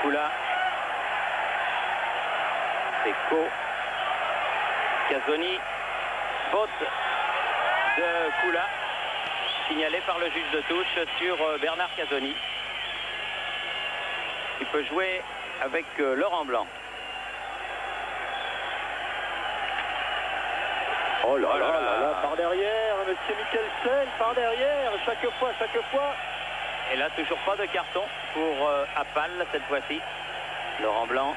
Kula. Seco. Casoni. Faute de Kula. Signalé par le juge de touche sur Bernard Casoni. Il peut jouer avec Laurent Blanc. Oh là là là là, par derrière, monsieur Mikkelsen, par derrière, chaque fois. Et là, toujours pas de carton pour Appal cette fois-ci. Laurent Blanc,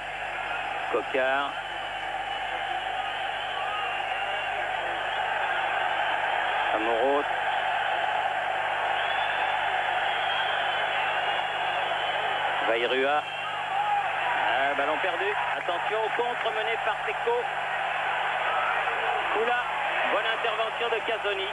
Coquard. Amoros. Vairua. Ballon perdu. Attention au contre mené par Seco. Kula. Bonne intervention de Casoni.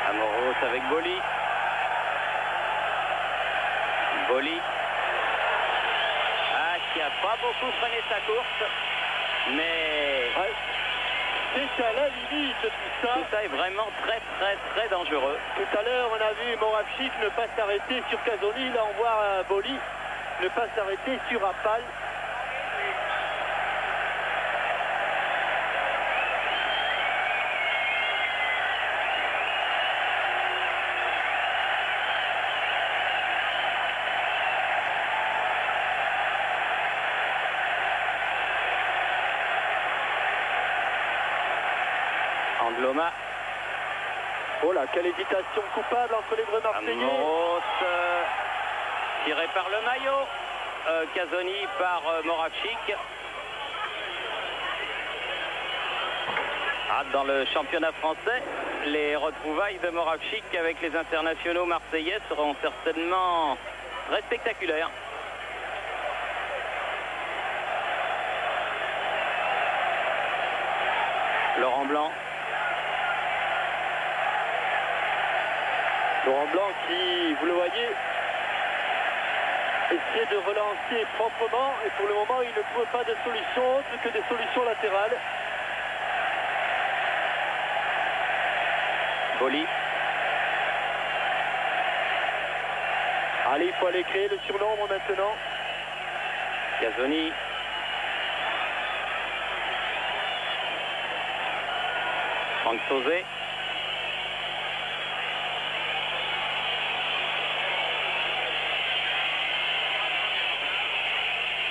Amoros avec Boli. Boli. Qui n'a pas beaucoup freiné sa course. Mais... Ouais. C'est à la limite tout ça. Tout ça est vraiment très dangereux. Tout à l'heure, on a vu Moravchik ne pas s'arrêter sur Casoni. Là, on voit Boli ne pas s'arrêter sur Appal. Angloma. Oh là, quelle hésitation coupable entre les deux Marseillais. Amoros, tiré par le maillot. Casoni par Moravchik. Dans le championnat français, les retrouvailles de Moravchik avec les internationaux marseillais seront certainement très spectaculaires. Laurent Blanc. Laurent Blanc qui, vous le voyez, essaie de relancer proprement et pour le moment il ne trouve pas de solution autre que des solutions latérales. Boli. Allez, il faut aller créer le surnombre maintenant. Casoni. Franck Sauzet.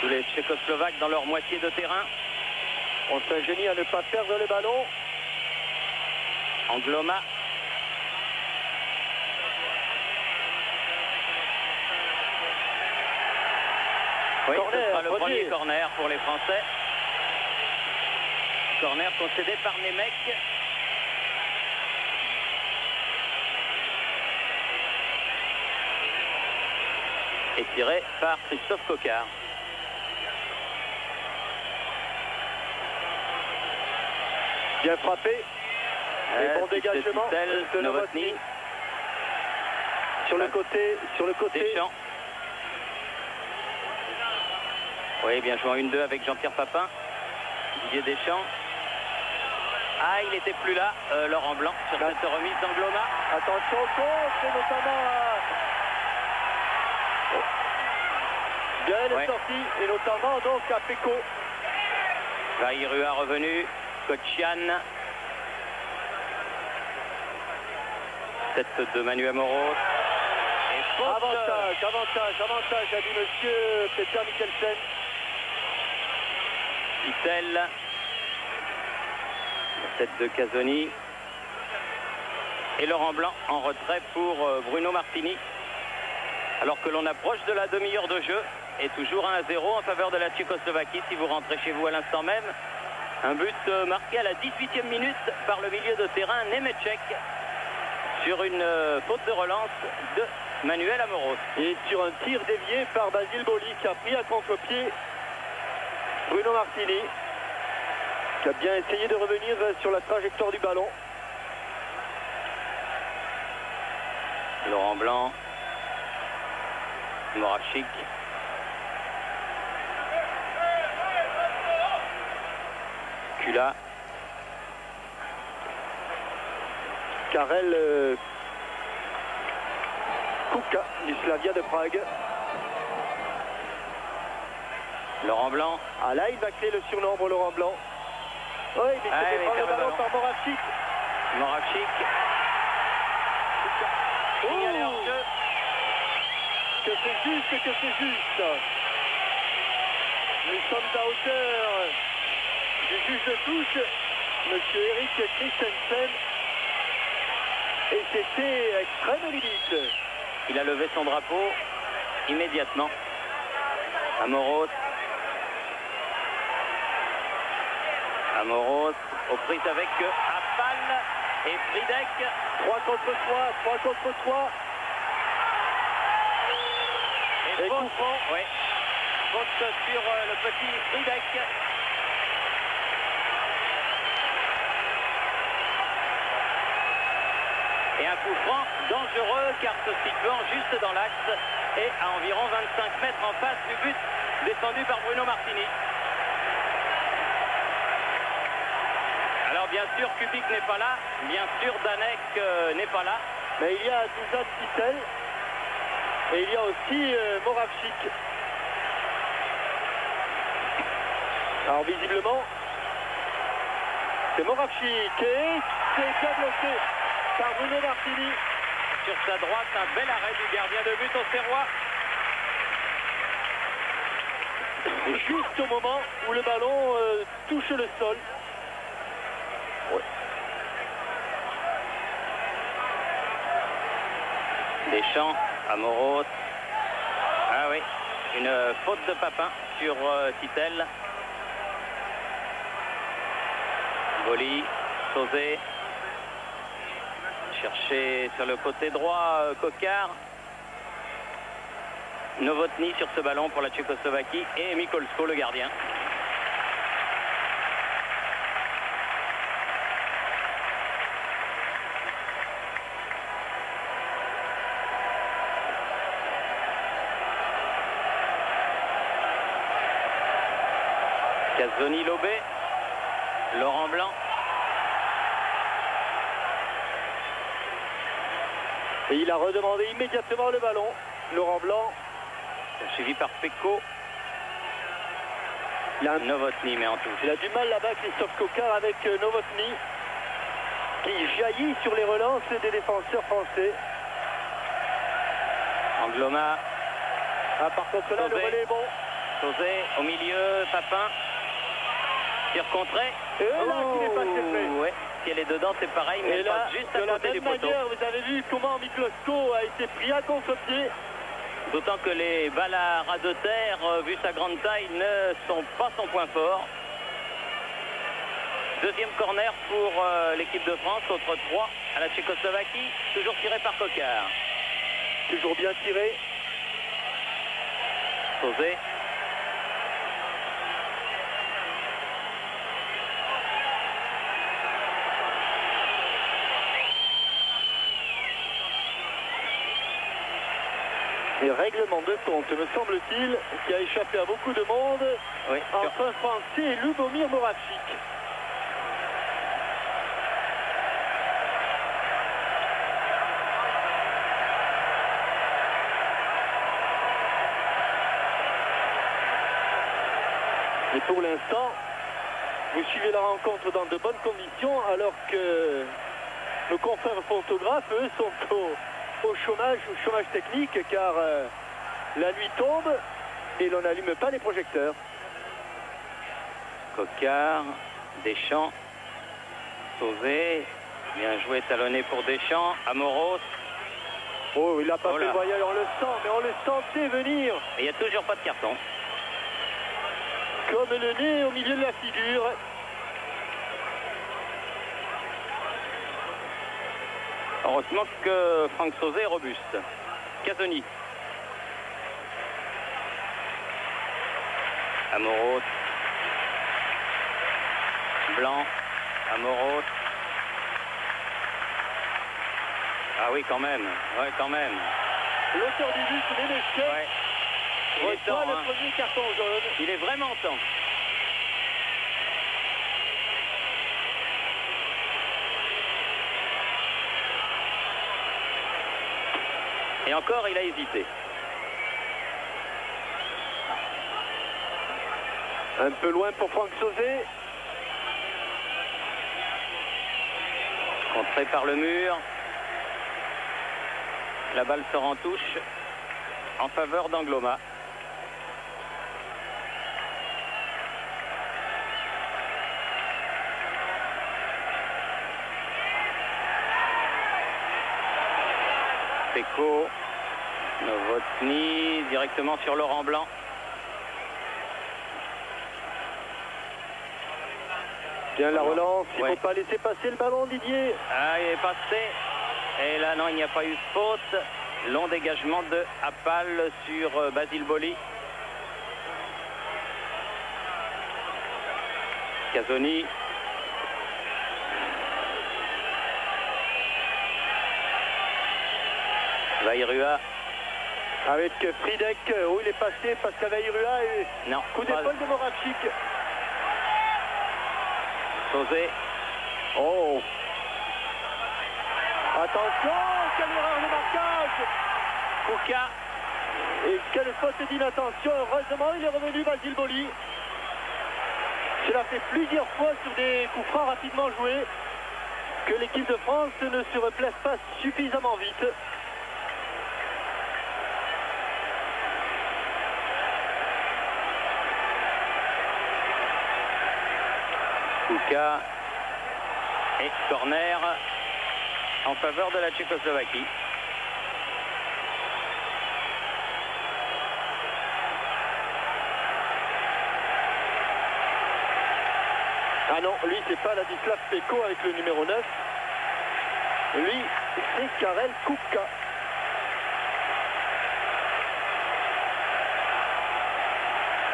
Tous les Tchécoslovaques dans leur moitié de terrain. On s'ingénie à ne pas perdre le ballon. Angloma. Oui, Corner, ce sera le Rodier. premier corner pour les Français. Corner concédé par Nemec. Et tiré par Christophe Coquard. Bien frappé. Et bon dégagement de Novotny. Sur le côté. Deschamps. Oui, bien joué en 1-2 avec Jean-Pierre Papin. Didier Deschamps. Il n'était plus là, Laurent Blanc, sur cette remise d'Angloma. Attention au contre, et notamment bien elle est sortie, et notamment donc à Peko. Vairua revenu, Kochian. Tête de Manu Amoros. Et faute. Avantage, a dit monsieur Peter Mikkelsen. Kittel. Tête de Casoni. Et Laurent Blanc en retrait pour Bruno Martini. Alors que l'on approche de la demi-heure de jeu. Et toujours 1-0 en faveur de la Tchécoslovaquie si vous rentrez chez vous à l'instant même. Un but marqué à la 18e minute par le milieu de terrain Nemeček sur une faute de relance de Manuel Amoros. Et sur un tir dévié par Basile Boli qui a pris à contre-pied Bruno Martini, qui a bien essayé de revenir sur la trajectoire du ballon. Laurent Blanc, Moravchik. Kula. Karel Kuka du Slavia de Prague. Laurent Blanc. Ah là, il va créer le surnombre, Laurent Blanc. Oui, mais c'était pas le ballon par Moravchik. Moravchik. Signalé en jeu. Que c'est juste, que c'est juste. Nous sommes à hauteur du juge de touche, monsieur Eric Christensen. Et c'était extrême limite. Il a levé son drapeau immédiatement. Amoros. Amoros aux prises avec Afal et Fridek. 3 contre 3, 3 contre 3. Et faute, ouais. Faute sur le petit Fridek. Et un coup franc dangereux car se situant juste dans l'axe et à environ 25 mètres en face du but défendu par Bruno Martini. Alors bien sûr Kubik n'est pas là, bien sûr Danek n'est pas là. Mais il y a Dusan Kittel et il y a aussi Moravchik. Alors visiblement, c'est Moravchik et c'est bien bloqué par Bruno Martini. Sur sa droite, un bel arrêt du gardien de but au Serrois. Juste au moment où le ballon touche le sol. Ouais. Deschamps, Amoros. Ah oui, une faute de Papin sur Kittel. Boli, Sauzé. Cherché sur le côté droit, Kokar. Novotny sur ce ballon pour la Tchécoslovaquie et Mikolsko, le gardien. Casoni, Lobé, Laurent Blanc. Et il a redemandé immédiatement le ballon. Laurent Blanc. Suivi par Pecco. Novotny met en touche. Il a du mal là-bas, Christophe Coquard, avec Novotny, qui jaillit sur les relances des défenseurs français. Angloma. Ah, par contre là, le relais est bon. Sauzé au milieu, Papin. Tir contré. Et là, qui n'est pas fait. Ouais. Si elle est dedans, c'est pareil, mais et là, passe juste à côté du poteau. Vous avez vu comment Mikolsko a été pris à contre-pied. D'autant que les balles à ras de terre, vu sa grande taille, ne sont pas son point fort. Deuxième corner pour l'équipe de France, contre 3 à la Tchécoslovaquie, toujours tiré par Kokar. Toujours bien tiré. Sauzé. Et règlement de compte, me semble-t-il, qui a échappé à beaucoup de monde, oui, entre un Français et Lubomir Moravchik. Et pour l'instant, vous suivez la rencontre dans de bonnes conditions, alors que nos confrères photographes, eux, sont au chômage technique, car la nuit tombe et l'on n'allume pas les projecteurs. Kokar, Deschamps, Sauzé, bien joué, talonné pour Deschamps, Amoros. Oh, il n'a pas fait voyage, on le sent, mais on le sentait venir. Et il n'y a toujours pas de carton. Comme le nez au milieu de la figure. Heureusement que Franck Sauzé est robuste. Casoni. Amoros. Blanc. Amoros. Ah oui, quand même. Ouais, quand même. L'auteur du but, Ménesquet, reçoit le premier carton jaune. Il est vraiment temps. Et encore, il a hésité. Un peu loin pour Franck Sauzet. Contré par le mur. La balle sort en touche en faveur d'Angloma. Pecco, Novotny directement sur Laurent Blanc. Bien la relance, il ne Ouais. faut pas laisser passer le ballon, Didier. Ah, il est passé. Et là, non, il n'y a pas eu de faute. Long dégagement de Appal sur Basile Boli. Casoni. Vairua. Avec Fridek, où il est passé, Pascal Vairua et Non, coup d'épaule de Moravchik. Sauzet. Oh! Attention, quelle erreur de marquage! Kouka. Et quelle faute d'inattention! Heureusement, il est revenu Basile Boli. Cela fait plusieurs fois sur des coups francs rapidement joués que l'équipe de France ne se replace pas suffisamment vite. Kouka. Et corner en faveur de la Tchécoslovaquie. Ah non, lui c'est pas Ladislav Pecco avec le numéro 9. Lui c'est Karel Kouka.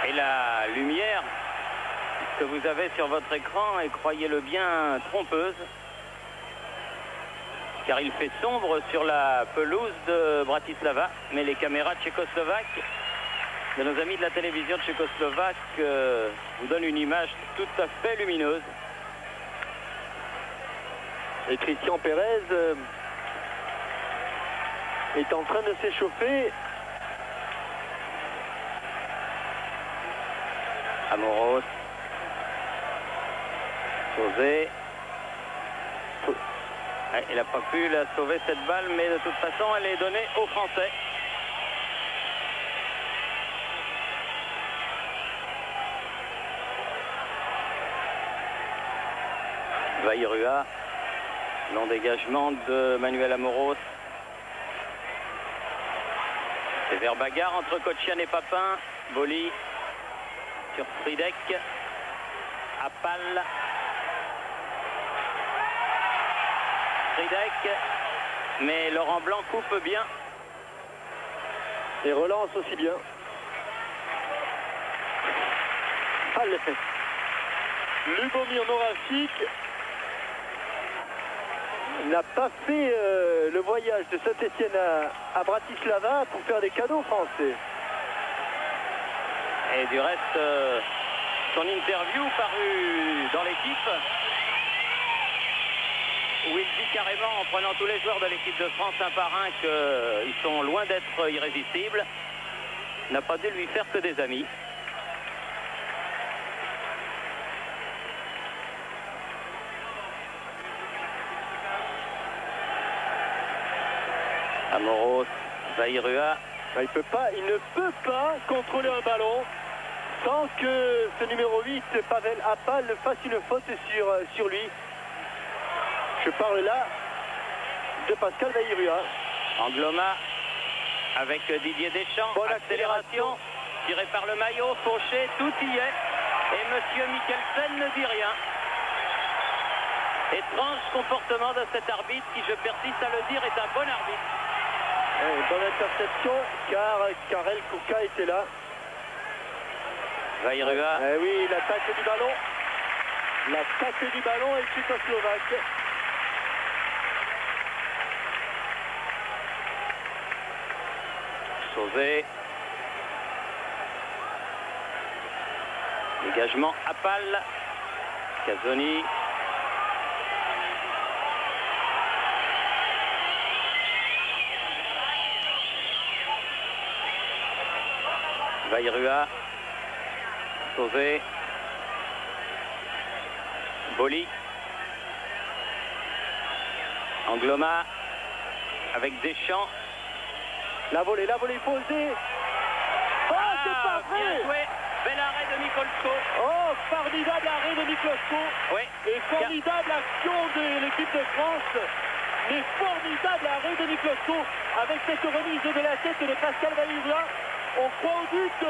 Et la lumière que vous avez sur votre écran est, croyez-le bien, trompeuse. Car il fait sombre sur la pelouse de Bratislava. Mais les caméras tchécoslovaques de nos amis de la télévision tchécoslovaque vous donnent une image tout à fait lumineuse. Et Christian Pérez est en train de s'échauffer. Amoros. Sauzet. Ouais, il n'a pas pu la sauver cette balle, mais de toute façon, elle est donnée aux Français. Vairua. Long dégagement de Manuel Amoros. C'est vers bagarre entre Kotchian et Papin. Boli sur Fridek. Appal. Fridek. Mais Laurent Blanc coupe bien. Et relance aussi bien. Allez. Lubomir Moravchik n'a pas fait le voyage de Saint-Etienne à Bratislava pour faire des cadeaux français. Et du reste, son interview parue dans l'équipe, où il dit carrément, en prenant tous les joueurs de l'équipe de France un par un, qu'ils sont loin d'être irrésistibles, n'a pas dû lui faire que des amis. Amoros, Vairua. Il ne peut pas contrôler un ballon sans que ce numéro 8, Pavel Appal, fasse une faute sur lui. Je parle là de Pascal Vairua. Angloma avec Didier Deschamps. Bonne accélération tirée par le maillot, fauché, tout y est. Et Monsieur Mikkelsen ne dit rien. Étrange comportement de cet arbitre qui, je persiste à le dire, est un bon arbitre. Bonne interception car Karel Kouka était là. Vairua. Oui, l'attaque du ballon. L'attaque du ballon est tchécoslovaque. Sauzet. Dégagement Appal. Casoni. Vairua, Sauzet, Boly, Angloma avec Deschamps. La volée posée. Oh, c'est pas vrai! Bien joué, bel arrêt de Mikolsko. Oh, formidable arrêt de Mikolsko. Oui. Et formidable action de l'équipe de France. Mais formidable arrêt de Mikolsko avec cette remise de la tête de Pascal Vairua. On croit au but,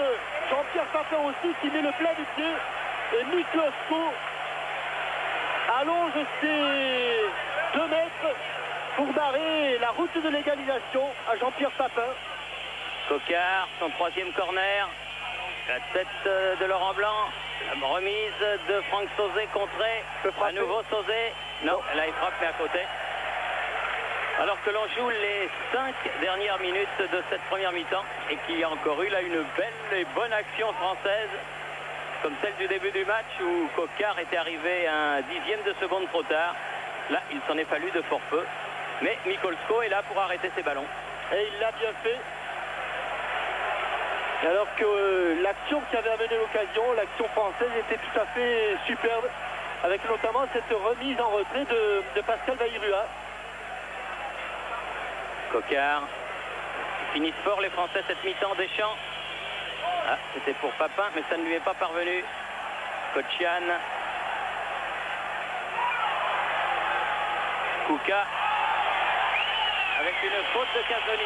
Jean-Pierre Papin aussi qui met le plat du pied. Et Mikolsko allonge ses 2 mètres pour barrer la route de l'égalisation à Jean-Pierre Papin. Coquard, son 3e corner. La tête de Laurent Blanc. La remise de Franck Sauzet contrée. À nouveau Sauzet. Non, là il frappe mais à côté. Alors que l'on joue les 5 dernières minutes de cette première mi-temps et qu'il y a encore eu là une belle et bonne action française comme celle du début du match où Coquard était arrivé un 10e de seconde trop tard. Là, il s'en est fallu de fort peu. Mais Mikolsko est là pour arrêter ses ballons. Et il l'a bien fait. Alors que l'action qui avait amené l'occasion, l'action française était tout à fait superbe. Avec notamment cette remise en retrait de Pascal Vairua. Coquard. Ils finissent fort les Français cette mi-temps. Deschamps. Ah, c'était pour Papin, mais ça ne lui est pas parvenu. Kotchian. Kouka. Avec une faute de Casoni.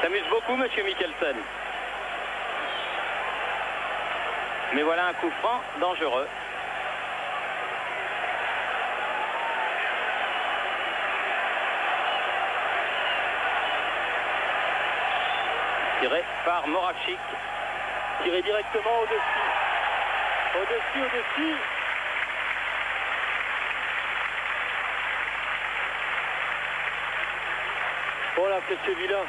S'amuse beaucoup, monsieur Mikkelsen. Mais voilà un coup franc dangereux. Tiré par Moravchik. Tiré directement au-dessus. Au-dessus. Oh là, que c'est vilain.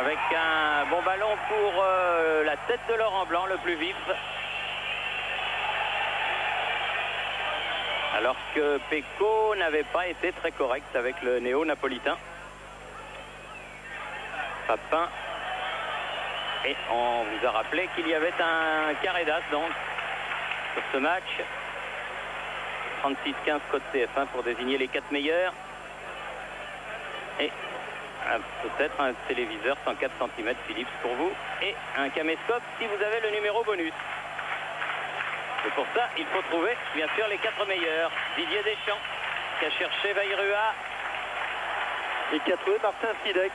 Avec un bon ballon pour la tête de Laurent Blanc, le plus vif. Alors que Pecco n'avait pas été très correct avec le néo-napolitain. Papin. Et on vous a rappelé qu'il y avait un carré d'as donc sur ce match. 36-15 code TF1 pour désigner les 4 meilleurs. Et peut-être un téléviseur 104 cm Philips pour vous. Et un caméscope si vous avez le numéro bonus. Et pour ça, il faut trouver, bien sûr, les 4 meilleurs. Didier Deschamps, qui a cherché Vairua. Et qui a trouvé Martin Fidek.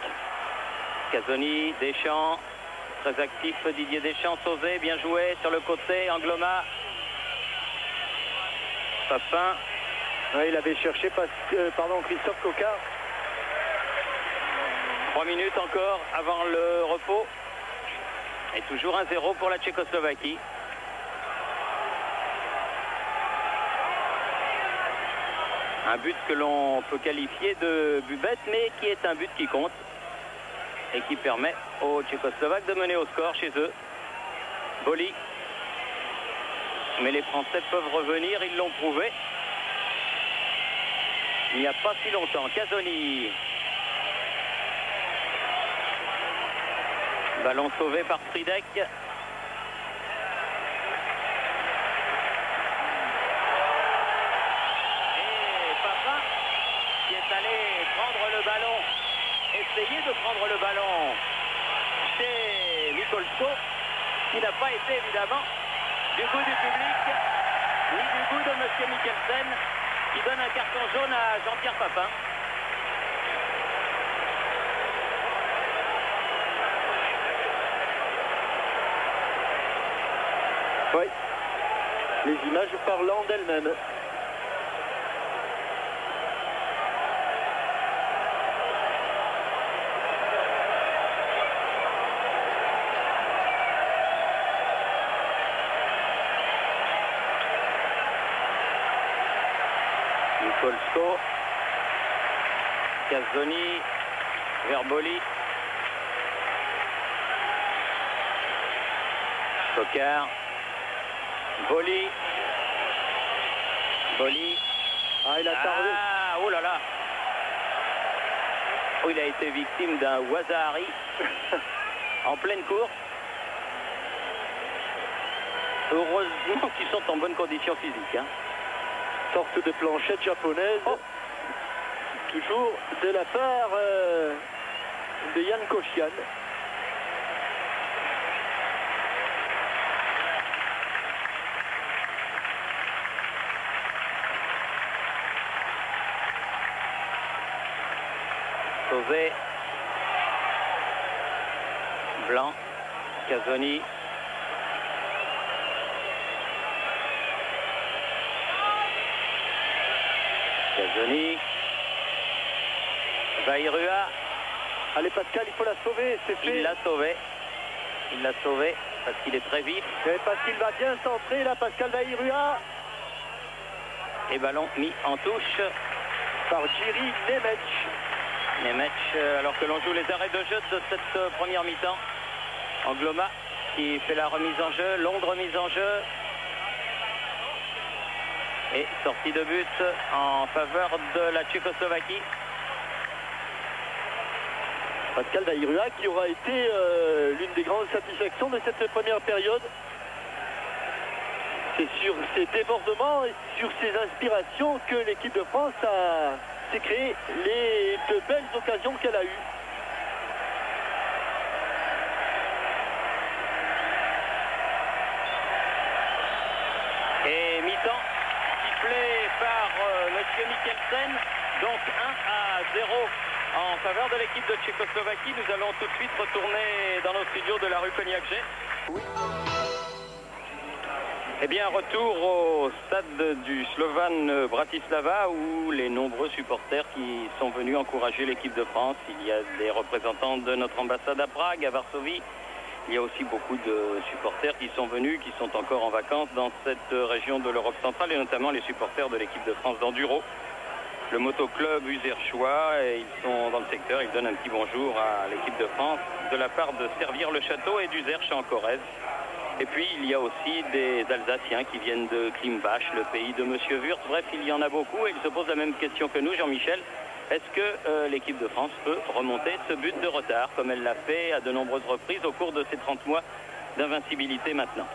Casoni, Deschamps, très actif Didier Deschamps, Sauzet, bien joué sur le côté, Angloma. Papin. Ouais, il avait cherché Christophe Coquard. 3 minutes encore avant le repos. Et toujours 1-0 pour la Tchécoslovaquie. Un but que l'on peut qualifier de but bête, mais qui est un but qui compte et qui permet aux Tchécoslovaques de mener au score chez eux. Boly. Mais les Français peuvent revenir, ils l'ont prouvé. Il n'y a pas si longtemps. Casoni. Ballon sauvé par Stridek. Essayer de prendre le ballon chez Mikolsko, qui n'a pas été évidemment du goût du public, ni du goût de M. Mikkelsen, qui donne un carton jaune à Jean-Pierre Papin. Oui, les images parlant d'elles-mêmes. Nicolsco, Cazzoni, Verboli, Coquard, Boli. Ah, il a tardé. Ah, oh là là. Oh, il a été victime d'un Wazahari en pleine course. Heureusement qu'ils sont en bonne condition physique. Hein. Sorte de planchette japonaise. Oh. Toujours de la part de Yann Koscian. Sauvé, Blanc, Cazzoni, Vairua. Allez Pascal, il faut la sauver, c'est fait. Il l'a sauvé parce qu'il est très vif. Et parce qu'il va bien centrer là, Pascal Vairua. Et ballon mis en touche par Jiri Nemec, alors que l'on joue les arrêts de jeu de cette première mi-temps. Angloma qui fait la remise en jeu, longue remise en jeu. Et sortie de but en faveur de la Tchécoslovaquie. Pascal Vairua qui aura été l'une des grandes satisfactions de cette première période. C'est sur ses débordements et sur ses inspirations que l'équipe de France s'est créé de belles occasions qu'elle a eues. Et mi-temps sifflé par monsieur Mikkelsen, donc 1-0 en faveur de l'équipe de Tchécoslovaquie. Nous allons tout de suite retourner dans nos studios de la rue Cognac-G. Oui. Eh bien, retour au stade du Slovan Bratislava où les nombreux supporters qui sont venus encourager l'équipe de France. Il y a des représentants de notre ambassade à Prague, à Varsovie. Il y a aussi beaucoup de supporters qui sont venus, qui sont encore en vacances dans cette région de l'Europe centrale et notamment les supporters de l'équipe de France d'enduro. Le motoclub Userchois, et ils sont dans le secteur, ils donnent un petit bonjour à l'équipe de France de la part de Servir-le-Château et d'Uzerche en Corrèze. Et puis il y a aussi des Alsaciens qui viennent de Klimbach, le pays de Monsieur Wurtz. Bref, il y en a beaucoup et ils se posent la même question que nous, Jean-Michel. Est-ce que l'équipe de France peut remonter ce but de retard comme elle l'a fait à de nombreuses reprises au cours de ces 30 mois d'invincibilité maintenant?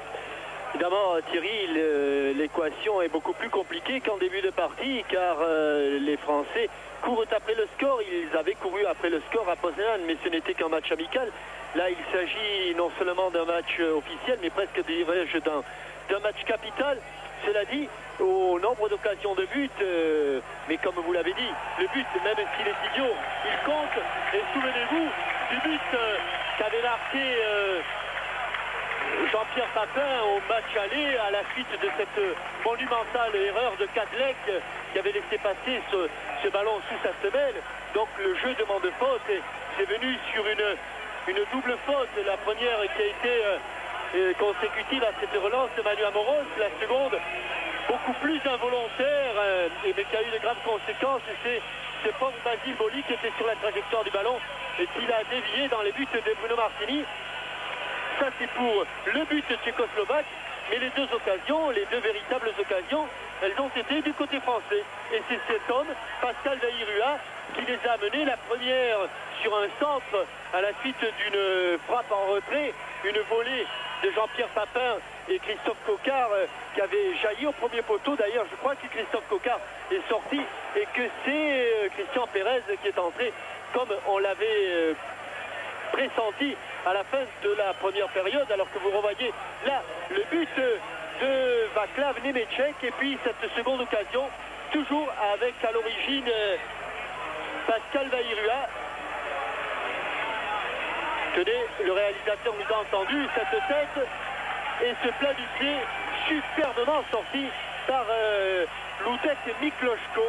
Évidemment, Thierry, l'équation est beaucoup plus compliquée qu'en début de partie car les Français courent après le score. Ils avaient couru après le score à Poznan, mais ce n'était qu'un match amical. Là, il s'agit non seulement d'un match officiel, mais presque d'un match capital. Cela dit, au nombre d'occasions de but, mais comme vous l'avez dit, le but, même s'il est idiot, il compte. Et souvenez-vous du but qu'avait marqué Jean-Pierre Papin au match aller à la suite de cette monumentale erreur de Kadlec qui avait laissé passer ce ballon sous sa semelle. Donc le jeu demande faute et c'est venu sur une double faute. La première qui a été consécutive à cette relance de Manu Amoros, la seconde beaucoup plus involontaire mais qui a eu de graves conséquences. Et c'est ce pauvre Basile Boli qui était sur la trajectoire du ballon et qui l'a dévié dans les buts de Bruno Martini. Ça c'est pour le but tchécoslovaque, mais les deux occasions, les deux véritables occasions, elles ont été du côté français. Et c'est cet homme, Pascal Vairua, qui les a amenés. La première sur un centre à la suite d'une frappe en retrait, une volée de Jean-Pierre Papin et Christophe Coquard qui avait jailli au premier poteau. D'ailleurs, je crois que Christophe Coquard est sorti et que c'est Christian Pérez qui est entré comme on l'avait pressenti à la fin de la première période, alors que vous revoyez là le but de Vaclav Nemeček et puis cette seconde occasion toujours avec à l'origine Pascal Vairua. Tenez, le réalisateur nous a entendu, cette tête et ce plat du pied superbement sorti par Ludek Mikloško.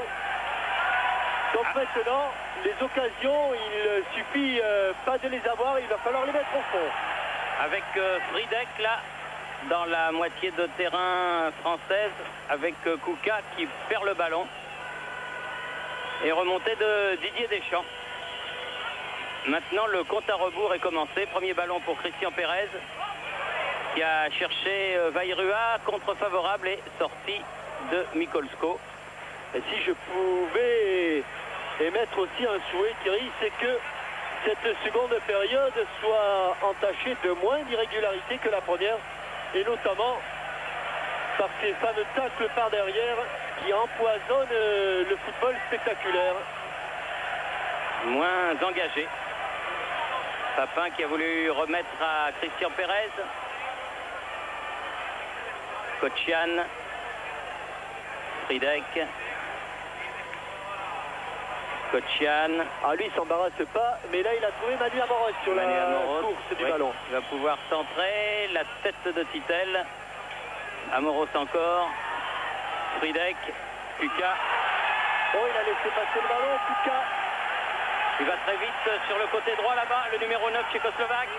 Donc maintenant, les occasions, il suffit pas de les avoir, il va falloir les mettre au fond. Avec Fridek là, dans la moitié de terrain française, avec Kuka qui perd le ballon. Et remontée de Didier Deschamps. Maintenant, le compte à rebours est commencé. Premier ballon pour Christian Pérez, qui a cherché Vairua, contre favorable et sortie de Mikolsko. Et si je pouvais émettre aussi un souhait, Thierry, c'est que cette seconde période soit entachée de moins d'irrégularités que la première, et notamment par ces fameux tacles par derrière qui empoisonnent le football spectaculaire. Moins engagé. Papin qui a voulu remettre à Christian Pérez. Kocian. Fridek. Kocian. Ah, lui, il s'embarrasse pas, mais là, il a trouvé Manu Amoros sur la course du ballon. Il va pouvoir centrer. La tête de Titel. Amoros encore. Fridek. Puka. Oh, il a laissé passer le ballon, Puka. Il va très vite sur le côté droit là-bas, le numéro 9 tchécoslovaque.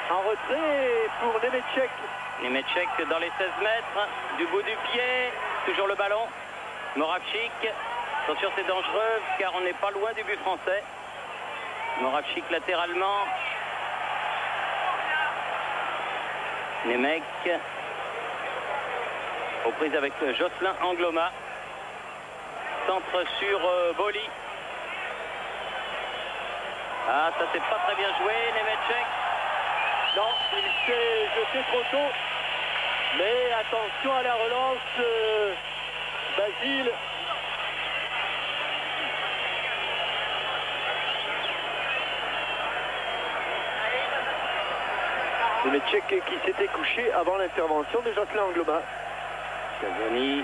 En retrait pour Nemeček. Nemeček dans les 16 mètres, du bout du pied, toujours le ballon. Moravchik, attention c'est dangereux car on n'est pas loin du but français. Moravchik latéralement. Nemec. Aux prises avec Jocelyn Angloma. Centre sur Boli. Ah, ça c'est pas très bien joué, Nemeček. Non, il s'est jeté trop tôt. Mais attention à la relance, Basile. Nemeček qui s'était couché avant l'intervention de Jocelyn Angloma. Casoni.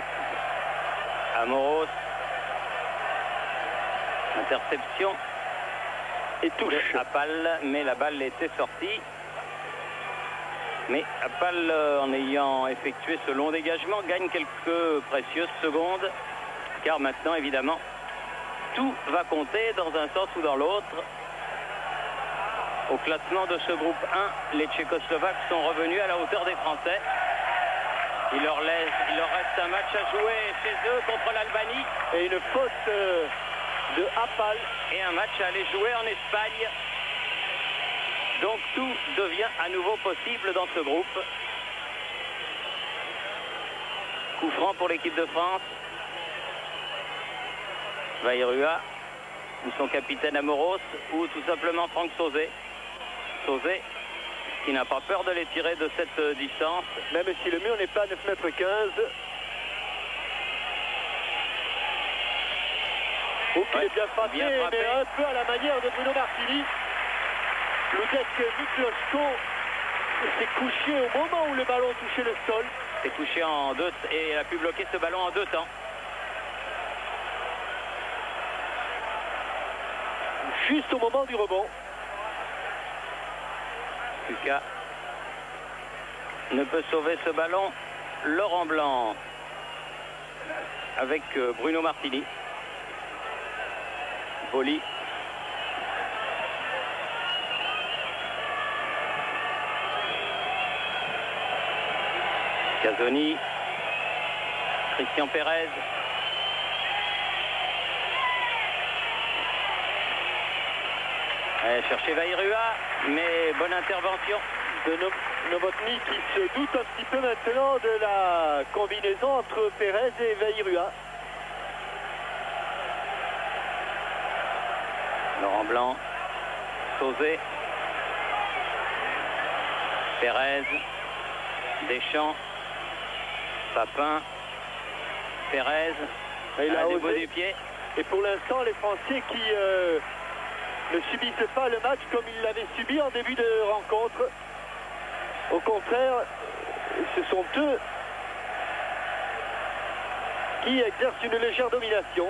Amoros. Interception. Et touche. Appal, mais la balle était sortie. Mais Appal, en ayant effectué ce long dégagement, gagne quelques précieuses secondes. Car maintenant, évidemment, tout va compter dans un sens ou dans l'autre. Au classement de ce groupe 1, les Tchécoslovaques sont revenus à la hauteur des Français. Il leur reste un match à jouer chez eux contre l'Albanie. Et une faute de Appal. Et un match à aller jouer en Espagne. Donc tout devient à nouveau possible dans ce groupe. Coup franc pour l'équipe de France. Vairua, ou son capitaine Amoros, ou tout simplement Franck Sauzet. Sauzet qui n'a pas peur de les tirer de cette distance. Même si le mur n'est pas à 9,15 m. Oh, qu'il est bien frappé, mais un peu à la manière de Bruno Martini. Ludek Miklosko s'est couché au moment où le ballon touchait le sol. S'est couché en deux et a pu bloquer ce ballon en deux temps. Juste au moment du rebond. Puka ne peut sauver ce ballon. Laurent Blanc avec Bruno Martini. Boli. Casoni. Christian Pérez. Chercher Vairua, mais bonne intervention de Novotny qui se doute un petit peu maintenant de la combinaison entre Pérez et Vairua. Laurent Blanc, Sauzet, Pérez, Deschamps, Papin, Pérez, il a du bout osé. du pied. Et pour l'instant, les Français qui ne subissent pas le match comme ils l'avaient subi en début de rencontre. Au contraire, ce sont eux qui exercent une légère domination.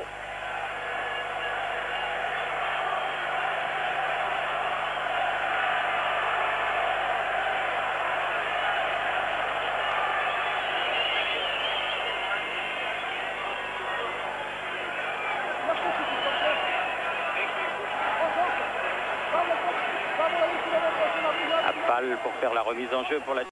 Appal pour faire la remise en jeu pour la